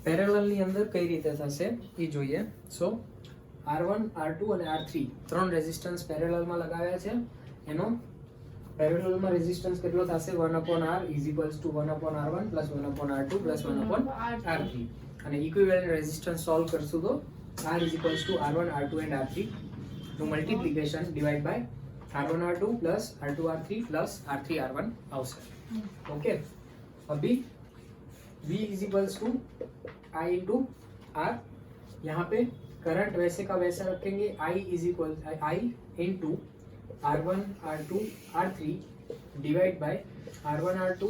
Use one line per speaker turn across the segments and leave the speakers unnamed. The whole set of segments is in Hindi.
પેરેલલ ની અંદર કઈ રીતે થશે એ જોઈએ. સો R1 R2 અને R3 ત્રણ રેઝિસ્ટન્સ પેરેલલમાં લગાવ્યા છે. એનો પેરેલલમાં રેઝિસ્ટન્સ કેટલો થશે 1/R is equals to 1/R1 plus 1/R2 plus 1/R3 અને ઇક્વિવેલન્ટ રેઝિસ્ટન્સ સોલ્વ કરશું તો R is equals to R1 R2 and R3 નું multiplication divide by R1 R2 plus R2 R3 plus R3 R1 આવશે. ओके, अभी V is equals to I into R. यहाँ पे करंट वैसे का वैसा रखेंगे. I is equal I into R1 R2 R3 divide by R1 R2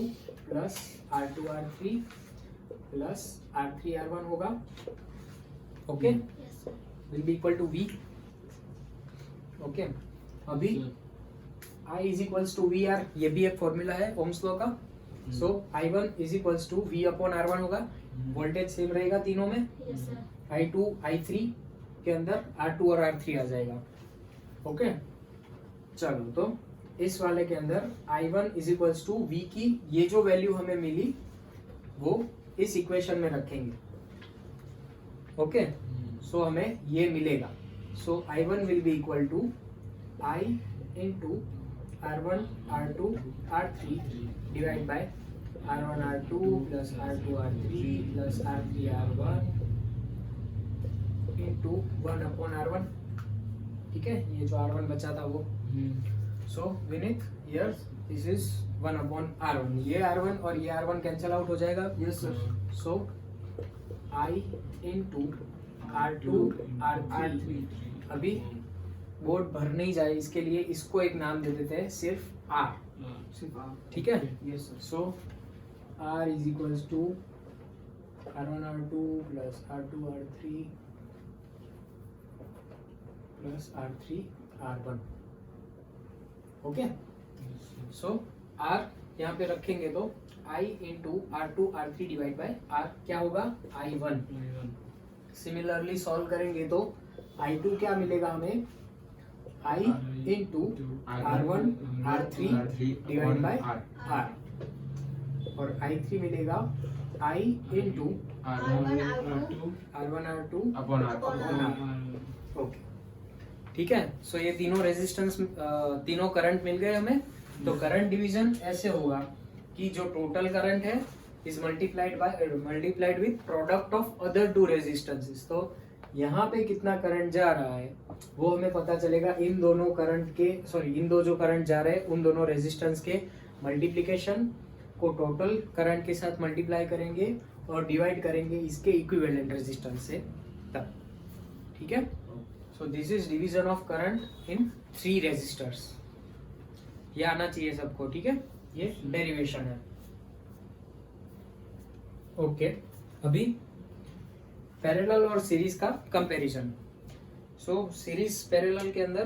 plus R2 R3 plus R3 R1 होगा. Okay, will be equal to V. Okay, अभी I is equals to V R, ये भी एक फॉर्मूला है ओम्स लॉ का. So I1 is equals to V upon R1 होगा. वोल्टेज सेम रहेगा तीनों में. I2 I3 के अंदर R2 और R3 आ जाएगा. ओके, चलो तो इस वाले के अंदर I1 is equals to V की ये जो वैल्यू हमें मिली वो इस इक्वेशन में रखेंगे. ओके, सो हमें ये मिलेगा. So I1 will be equal to I into R1 R2 R3 divide by R1 R2 plus R2 R3 plus R3 R1 into 1/R1. ठीक है, ये जो R1 बचा था वो. सो विनीत हियर दिस इज 1/R1. ये R1 और ये R1 कैंसिल आउट हो जाएगा.
Yes sir.
So I into R2 R3. अभी बोर्ड भर नहीं जाए इसके लिए इसको एक नाम दे देते हैं सिर्फ R. ठीक है.
Yes sir.
So R is equals to R1 R2 plus R2 R3 plus R3 R1. Okay, so R यहाँ पे रखेंगे तो I into R2 R3 divide by R क्या होगा I1. सिमिलरली सॉल्व करेंगे तो I2 क्या मिलेगा हमें I into R1 R3 divide by R और I3 मिलेगा I into R1 R2
upon R.
Okay, ठीक है. सो ये तीनों रेजिस्टेंस तीनों करंट मिल गए हमें. तो करंट डिवीजन ऐसे होगा कि जो टोटल करंट है is multiplied with product of other two resistances. तो यहाँ पे कितना करंट जा रहा है वो हमें पता चलेगा इन दोनों करंट के इन दो जो करंट जा रहे हैं उन दोनों रेजिस्टेंस के मल्टीप्लिकेशन को टोटल करंट के साथ मल्टीप्लाई करेंगे और डिवाइड करेंगे इसके इक्विवेलेंट रेजिस्टेंस से तब. ठीक है. So this is division of current in 3 resistors. ये आना चाहिए सबको. ठीक है, ये डेरिवेशन है. ओके, अभी पैरेलल और सीरीज का कंपैरिजन. सो सीरीज पैरेलल के अंदर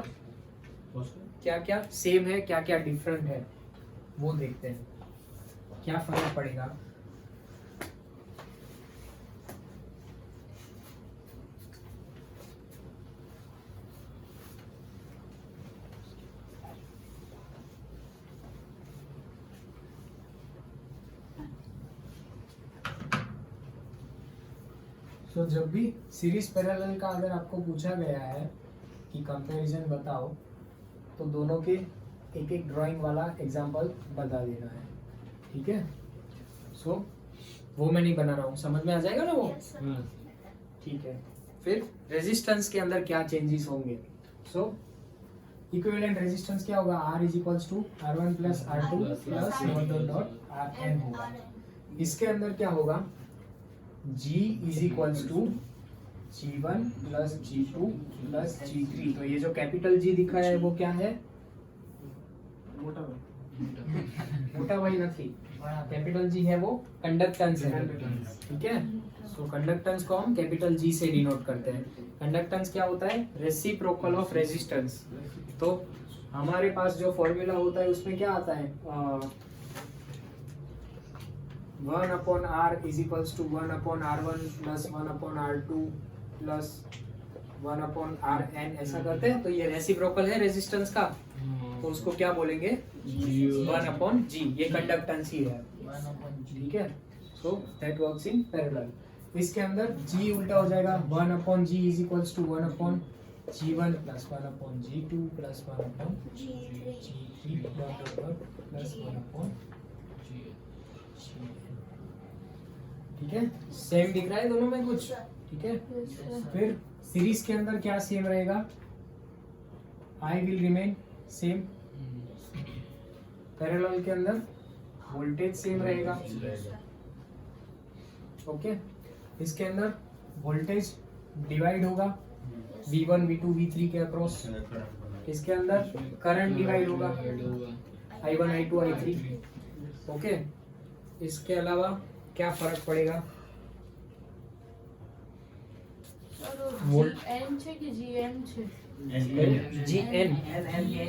क्या क्या सेम है क्या क्या डिफरेंट है वो देखते हैं. क्या फर्क पड़ेगा. तो जब भी सीरीज पैरेलल का अगर आपको पूछा गया है कि कंपैरिजन बताओ तो दोनों के एक एक ड्राइंग वाला एग्जांपल बता देना है. ठीक है. सो वो मैं नहीं बना रहा हूँ, समझ में आ जाएगा ना वो. ठीक है. फिर रेजिस्टेंस के अंदर क्या चेंजेस होंगे. सो इक्विवेलेंट रेजिस्टेंस क्या होगा R is equals to R1 plus R2 plus RN होगा. इसके अंदर क्या होगा G is equals to G1 plus G2 plus G3. तो ये जो कैपिटल G दिखा है वो क्या है मोटा भाई नहीं, कैपिटल G है वो कंडक्टेंस है. ठीक है. सो कंडक्टेंस को हम कैपिटल G से डिनोट करते हैं. कंडक्टेंस क्या होता है रेसिप्रोकल ऑफ रेजिस्टेंस. तो हमारे पास जो फॉर्मूला होता है उसमें क्या आता है 1/R is equals to 1/R1 plus 1/R2 plus 1/Rn ऐसा करते हैं. तो ये रेसिप्रोकल है रेजिस्टेंस का, तो उसको क्या बोलेंगे 1/G. ये कंडक्टेंस ही है. ठीक है. So that works in parallel. इसके अंदर G उल्टा हो जाएगा 1/G is equals to 1/G1 plus 1/G2 plus 1/G3 plus 1/G। ठीक है, सेम दिख रहा है दोनों में कुछ? ठीक है, फिर सीरीज के अंदर क्या सेम रहेगा? I will remain same. Parallel के अंदर वोल्टेज सेम रहेगा। ओके, इसके अंदर वोल्टेज डिवाइड होगा V1 V2 V3 के अक्रॉस। इसके अंदर करंट डिवाइड होगा I1 I2 I3। ओके, इसके अलावा क्या फर्क पड़ेगा?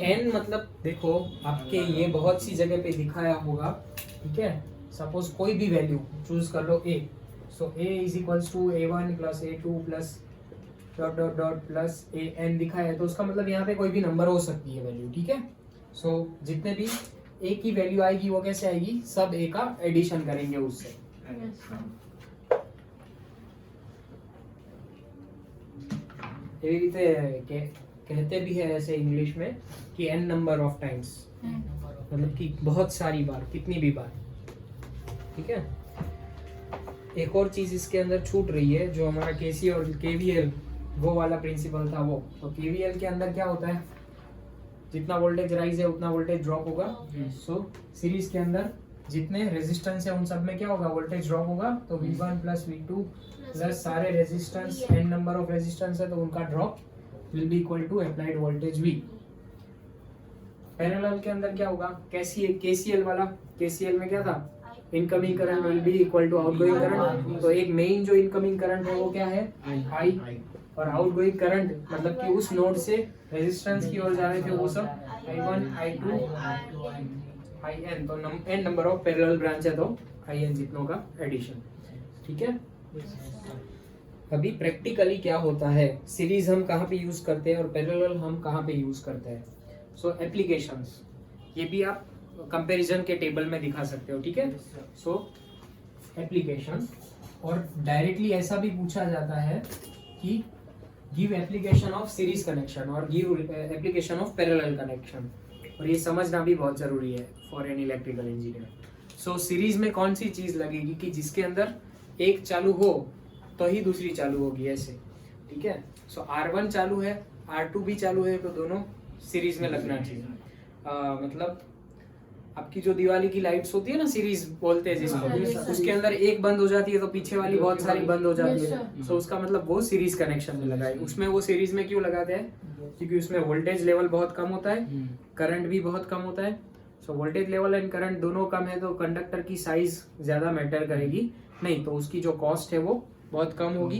एन मतलब देखो आपके ये बहुत सी जगह पे दिखाया होगा। ठीक है, सपोज कोई भी वैल्यू चूज कर लो A, so A is equals to A1 plus A2 plus dot dot dot plus AN दिखा है, तो उसका मतलब यहाँ पे कोई भी नंबर हो सकती है वैल्यू। ठीक है, सो जितने भी ए की वैल्यू आएगी वो कैसे आएगी? सब ए का एडिशन करेंगे उससे। એવી રીતે कहते भी है ऐसे इंग्लिश में कि n नंबर ऑफ टाइम्स, मतलब कि बहुत सारी बार, कितनी भी बार। ठीक है, एक और चीज इसके अंदर छूट रही है जो हमारा केसी और केवीएल वो वाला प्रिंसिपल था वो। तो केवीएल के अंदर क्या होता है? जितना वोल्टेज राइज है उतना वोल्टेज ड्रॉप होगा। सो सीरीज के अंदर जितने रेजिस्टेंस है उन सब में क्या होगा? वोल्टेज ड्रॉप होगा। तो V1 प्लस V2 प्लस सारे resistance n number of resistance है तो उनका drop will be equal to applied voltage V। Parallel के अंदर क्या होगा? केसीएल वाला, केसीएल में क्या था? Incoming current will be equal to outgoing current. तो एक मेन जो इनकमिंग करंट है वो क्या है? I, और आउटगोइंग करंट मतलब कि उस नोड से रेजिस्टेंस की ओर जा रहे थे वो सब I1 I2 IN। तो n number of parallel branch है तो IN जितनों का एडिशन। ठीक है, अभी प्रैक्टिकली क्या होता है, सीरीज हम कहाँ पे यूज करते हैं और पैरेलल हम कहाँ पे यूज करते हैं। सो एप्लीकेशंस, ये भी आप कंपैरिजन के टेबल में दिखा सकते हो। ठीक है, सो एप्लीकेशंस, और डायरेक्टली ऐसा भी पूछा जाता है कि give application of series connection और give application of parallel connection, और ये समझना भी बहुत जरूरी है for an electrical engineer. So series में कौन सी चीज लगेगी कि जिसके अंदर एक चालू हो तो ही दूसरी चालू होगी, ऐसे। ठीक है, सो R1 चालू है, R2 भी चालू है, तो दोनों सीरीज में लगना चाहिए। मतलब आपकी जो दिवाली की लाइट्स होती है ना, सीरीज बोलते हैं जिसको, उसके अंदर एक बंद हो जाती है तो पीछे वाली बहुत सारी बंद हो जाती है। सो उसका मतलब वो सीरीज कनेक्शन में लगा है। उसमें वो सीरीज में क्यों लगाते हैं? क्योंकि उसमें वोल्टेज लेवल बहुत कम होता है, करंट भी बहुत कम होता है। So voltage level and current दोनों कम है तो कंडक्टर की साइज ज्यादा मैटर करेगी नहीं, तो उसकी जो कॉस्ट है वो बहुत कम होगी,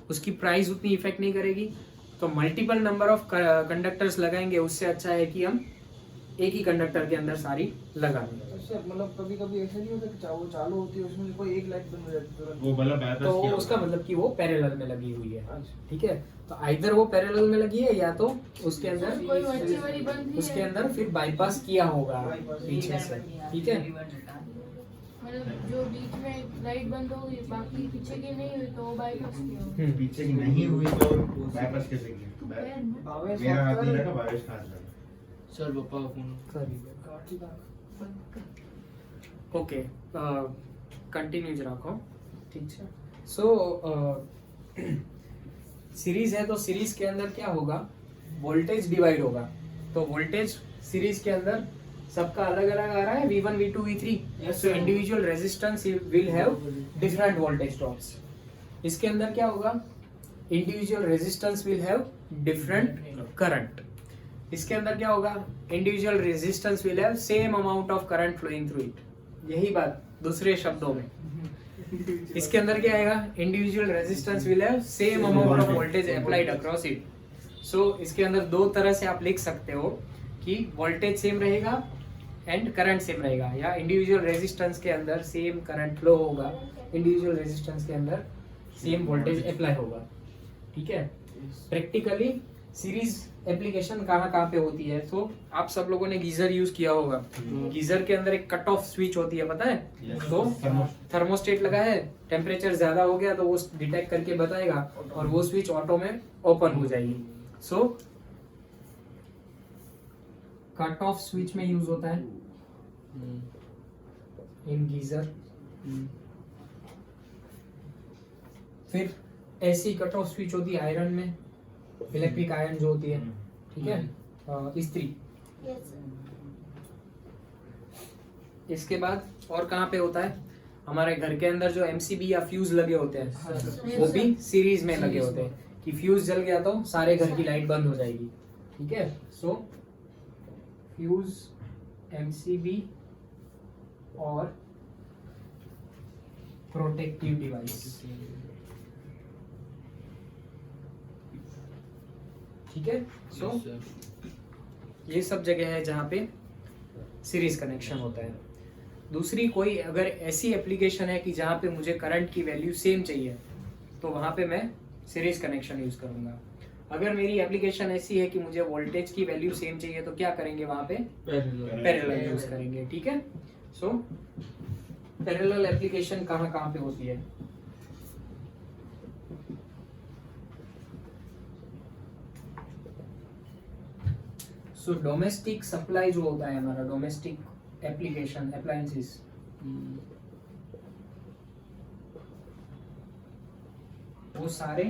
उसकी प्राइस उतनी इफेक्ट नहीं करेगी। तो मल्टीपल नंबर ऑफ कंडक्टर्स लगाएंगे, उससे अच्छा है कि हम एक ही कंडक्टर के अंदर सारी लगा दें।
मतलब कभी कभी ऐसा नहीं होता कि वो चालू होती है उसमें कोई एक लाइट बंद हो जाती है
वो बल्ब
तो उसका मतलब कि वो पैरेलल में लगी हुई है। ठीक है, तो आइदर वो पैरेलल में लगी है या तो उसके अंदर फिर बाईपास किया होगा पीछे से। ठीक है,
जो बीच में लाइट बंद हो गई, बाकी पीछे की नहीं हुई तो बाईपास किया होगा।
पीछे की नहीं हुई तो बाईपास कैसे की? मेरा हाथ नहीं लगा, बारिश का हाथ लगा।
चल पापा फोन
ओके, कंटिन्यू ज राखो। ठीक है, सो सीरीज है तो सीरीज के अंदर क्या होगा? वोल्टेज डिवाइड होगा। तो वोल्टेज सीरीज के अंदर सबका अलग अलग आ रहा है, V1 V2 V3। So individual resistance will have different voltage drops. इसके अंदर क्या होगा? Individual resistance will have different current. इसके अंदर क्या होगा? Individual resistance will have same amount of current flowing through it. यही बात दूसरे शब्दों में। इसके अंदर क्या आएगा? Individual resistance will have same amount of voltage applied across it. So इसके अंदर दो तरह से आप लिख सकते हो कि वोल्टेज सेम रहेगा एंड करंट सेम रहेगा, या इंडिविजुअल रेजिस्टेंस के अंदर सेम करंट फ्लो होगा, इंडिविजुअल रेजिस्टेंस के अंदर सेम वोल्टेज अप्लाई होगा। ठीक है, प्रैक्टिकली सीरीज एप्लीकेशन कहाँ कहाँ पे होती है, तो आप सब लोगों ने गीजर यूज किया होगा। गीजर के अंदर एक कट ऑफ स्विच होती है, पता है? तो थर्मोस्टेट लगा है, टेम्परेचर ज्यादा हो गया तो वो डिटेक्ट करके बताएगा और वो स्विच ऑटो में ओपन हो जाएगी। सो कट ऑफ स्विच में यूज होता है इन गीजर। फिर ऐसी कट ऑफ स्विच होती है आयरन में, इलेक्ट्रिक आयरन जो होती है, ठीक है, इस्त्री। इसके बाद और कहाँ पे होता है? हमारे घर के अंदर जो एमसीबी या फ्यूज लगे होते हैं वो भी सीरीज में लगे होते हैं कि फ्यूज जल गया तो सारे घर की लाइट बंद हो जाएगी, ठीक है। सो फ्यूज, एमसीबी और प्रोटेक्टिव डिवाइस, ठीक है। सो ये सब जगह है जहाँ पे सीरीज कनेक्शन होता है। दूसरी कोई अगर ऐसी एप्लीकेशन है कि जहाँ पे मुझे करंट की वैल्यू सेम चाहिए तो वहाँ पे मैं सीरीज कनेक्शन यूज करूँगा। अगर मेरी एप्लीकेशन ऐसी है कि मुझे वोल्टेज की वैल्यू सेम चाहिए तो क्या करेंगे? वहाँ पे पैरेलल यूज करेंगे, ठीक है। सो पैरेलल एप्लीकेशन कहाँ कहाँ पे होती है? सो डोमेस्टिक सप्लाई जो होता है हमारा, डोमेस्टिक एप्लीकेशन अप्लायंसेस, वो सारे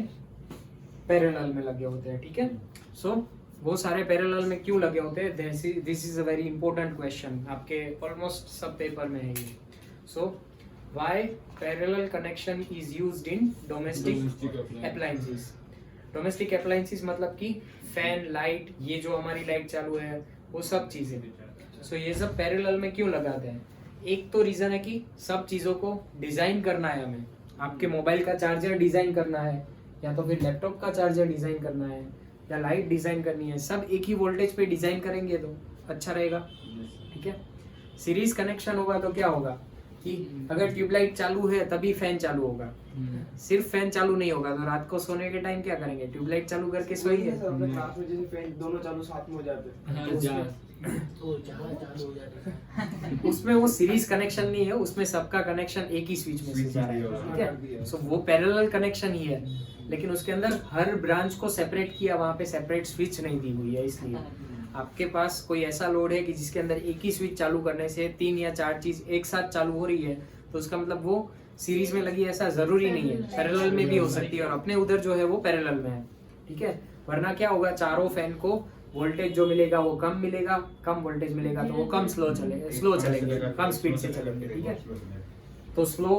पैरेलल में लगे होते हैं, ठीक है। सो वो सारे पैरेलल में क्यों लगे होते हैं? This is a very important question, आपके ऑलमोस्ट सब पेपर में है ये। So why parallel connection is used in domestic appliances? Domestic appliances मतलब कि फैन, लाइट, ये जो हमारी लाइट चालू है वो सब चीजें। सो ये सब पैरेलल में क्यों लगाते हैं? एक तो रीजन है कि सब चीजों को डिजाइन करना है हमें। आपके मोबाइल का चार्जर डिजाइन करना है, या तो फिर लैपटॉप का चार्जर डिजाइन करना है, या लाइट डिजाइन करनी है, सब एक ही वोल्टेज पे डिजाइन करेंगे तो अच्छा रहेगा, ठीक है। सीरीज कनेक्शन होगा तो क्या होगा कि अगर ट्यूबलाइट चालू है तभी फैन चालू होगा, सिर्फ फैन चालू नहीं होगा तो रात को सोने के टाइम क्या करेंगे? ट्यूबलाइट चालू करके सोएंगे।
दोनों चालू साथ में हो जाते
उसमें वो सीरीज कनेक्शन नहीं है, उसमें सबका कनेक्शन एक ही स्विच में से जा रहा है, ठीक है। सो वो पैरेलल कनेक्शन ही है, लेकिन उसके अंदर हर ब्रांच को सेपरेट किया, वहाँ पे सेपरेट स्विच नहीं दी हुई है। इसलिए आपके पास कोई ऐसा लोड है कि जिसके अंदर एक ही स्विच चालू करने से 3 या 4 चीज एक साथ चालू हो रही है, तो उसका मतलब वो सीरीज में लगी, ऐसा जरूरी नहीं है, पैरेलल में भी हो सकती है। और अपने उधर जो है वो पैरेलल में है, ठीक है। वरना क्या होगा, चारों फैन को वोल्टेज जो मिलेगा वो कम मिलेगा, कम वोल्टेज मिलेगा तो वो कम स्लो चलेंगे, कम स्पीड से चलेंगे, ठीक है। तो स्लो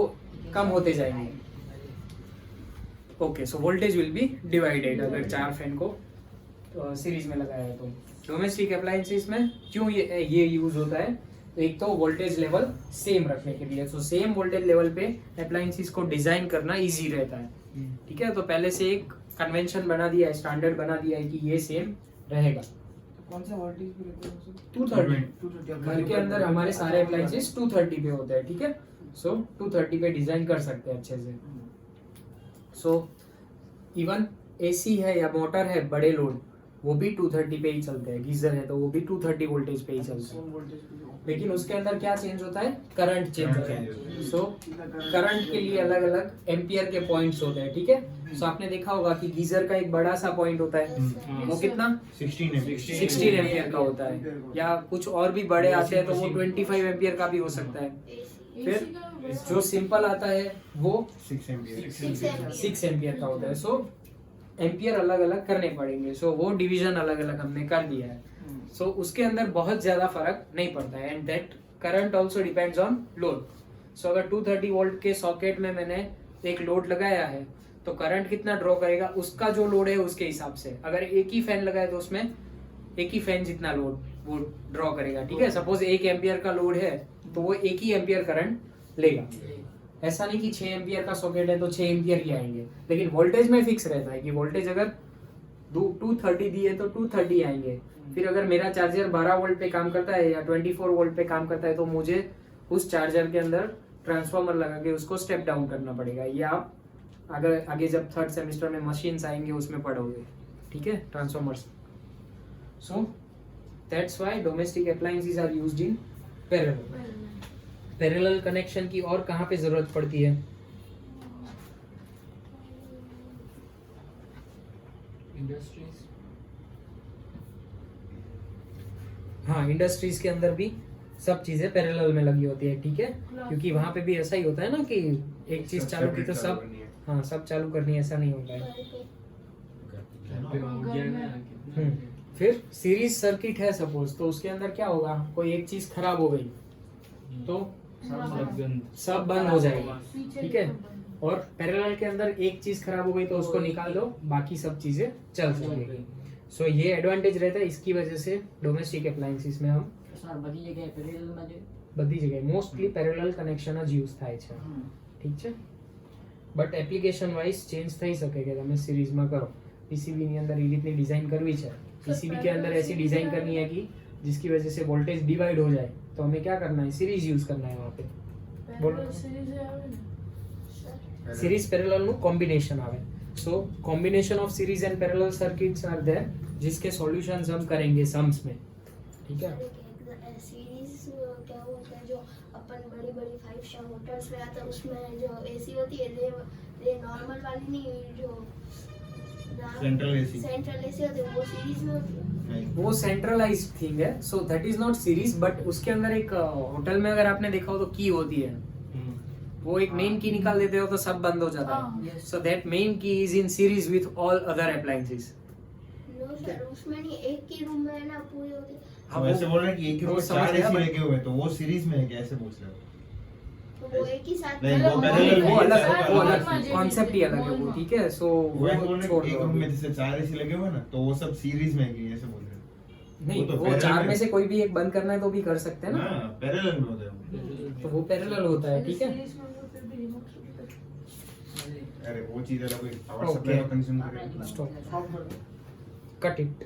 कम होते जाएंगे। Okay, so voltage will be divided अगर 4 फैन को सीरीज में लगाया है तो। डोमेस्टिक अप्लायंसेस में क्यों ये यूज होता है? तो एक तो वोल्टेज लेवल सेम रखने के लिए, सो सेम वोल्टेज लेवल पे अप्लायंसेस को डिजाइन करना इजी रहता है, ठीक है। तो पहले से एक कन्वेंशन बना दिया है, स्टैंडर्ड बना दिया है कि ये सेम रहेगा।
कौन सा वोल्टेज पे रहते हैं?
230 घर के अंदर हमारे सारे अप्लायंसेस 230 पे होते हैं, ठीक है। सो 230 पे डिजाइन कर सकते हैं अच्छे से। सो इवन एसी है या मोटर है, बड़े लोड, वो भी 230 पे ही चलते हैं। गीजर है तो वो भी 230 वोल्टेज पे ही चलते हैं, लेकिन उसके अंदर क्या चेंज होता है? करंट चेंज होता है। सो करंट के लिए अलग अलग एम्पियर के पॉइंट्स होते हैं, ठीक है। सो आपने देखा होगा कि गीजर का एक बड़ा सा पॉइंट होता है, वो कितना 16 एम्पियर का होता है, या कुछ और भी बड़े आते हैं तो वो 25 एम्पियर का भी हो सकता है। फिर जो सिंपल आता है वो 6 एम्पियर का होता है। सो एम्पियर अलग अलग करने पड़ेंगे, सो वो डिवीजन अलग अलग हमने कर दिया है। सो उसके अंदर बहुत ज्यादा फर्क नहीं पड़ता है, and that current also depends on load. So अगर 230 वोल्ट के सॉकेट में मैंने एक लोड लगाया है तो करंट कितना ड्रॉ करेगा, उसका जो लोड है उसके हिसाब से। अगर एक ही फैन लगाए तो उसमें एक ही फैन जितना लोड वो ड्रॉ करेगा, ठीक है। सपोज 1 एम्पियर का लोड है तो वो 1 ही एम्पियर करंट लेगा। ऐसा नहीं कि 6 एम्पियर का सॉकेट है तो 6 एम्पियर ही आएंगे, लेकिन वोल्टेज में फिक्स रहता है कि वोल्टेज अगर 230 दी है तो 230 आएंगे। फिर अगर मेरा चार्जर 12 वोल्ट पे काम करता है या 24 वोल्ट पे काम करता है तो मुझे उस चार्जर के अंदर ट्रांसफार्मर लगा के उसको स्टेप डाउन करना पड़ेगा। ये आप अगर आगे जब 3rd सेमेस्टर में मशीन्स आएंगे उसमें पढ़ोगे, ठीक है, transformers. So that's why domestic appliances are used in parallel. Parallel connection की और कहाँ पे जरूरत पड़ती है?
इंडस्ट्रीज,
हाँ, इंडस्ट्रीज के अंदर भी सब चीजें पैरेलल में लगी होती है, ठीक है, क्योंकि वहां पे भी ऐसा ही होता है ना कि एक चीज चालू की तो सब, हाँ, सब चालू करनी है, ऐसा नहीं होता है। फिर सीरीज सर्किट है सपोज, तो उसके अंदर क्या होगा, कोई एक चीज खराब हो गई तो सब बंद हो जाएगा, ठीक है। और पैरेलल के अंदर एक चीज खराब हो गई तो उसको निकाल दो, बाकी सब चीजें चल सकेगी। सो ये एडवांटेज रहता है, इसकी वजह से डोमेस्टिक एप्लायंसेस में हम બધી જગ્યાએ મોસ્ટલી પેરેલલ કનેક્શન જ યુઝ થાય છે, ઠીક છે। બટ એપ્લિકેશન વાઇઝ ચેન્જ થઈ શકે કે તમે સિરીઝમાં કરો। પીસીબી ની અંદર એ રીતની ડિઝાઇન કરવી છે, पीसीबी के अंदर ऐसी डिजाइन करनी है कि जिसकी वजह से वोल्टेज डिवाइड हो जाए, तो हमें क्या करना है, सीरीज यूज करना है वहाँ पे। बोलो, सीरीज पैरेलल નું કોમ્બિનેશન આવે। So combination of series and parallel circuits are there, जिसके सॉल्यूशंस हम करेंगे सम्स में, ठीक है।
सीरीज क्या होता है, जो अपन बड़ी बड़ी 5 स्टार होटल्स में आता है, उसमें जो एसी होती है ये नॉर्मल वाली नहीं, जो
सेंट्रल एसी
होती है वो सीरीज में होती है।
वो सेंट्रलाइज्ड थिंग है, so that is not series, but उसके अंदर एक होटल में अगर आपने देखा हो तो की होती है, वो एक मेन की निकाल देते हो तो सब बंद हो जाता है। So that main key is in series with all other appliances.
No sir, उसमें नहीं, एक की रूम में है ना पूरी होती है।
हम ऐसे बोल रहे हैं कि एक ही रूम
वो
में
समझ
4
गया,
एसी
but-
लगे हुए हैं, तो वो सीरीज में है क्या, ऐसे पूछ रहे हो?
तो वो एक ही साथ
नहीं,
मतलब
वो
वो-
पैरेलल
वो अलग,
वो
वो
अलग
अलग कॉन्सेप्ट ही अलग है वो, ठीक है। सो
वो एक बोल
वो
रहे
छोड़
हैं कि एक
दो
रूम में
अभी।
जैसे 4 एसी लगे हुए हैं ना, तो वो सब सीरीज में है कि ऐसे बोल रहे हैं?
नहीं,
तो
वो
parallel
चार में से कोई भी एक बंद करना है तो भी कर सकते हैं ना,
हाँ, पैरेलल में होता है वो।
तो वो पैरेलल होता है, ठीक है।
अरे वो चीज अलग, कोई पावर
Okay.
सप्लाई कंज्यूम करेगी।
Stop, cut it.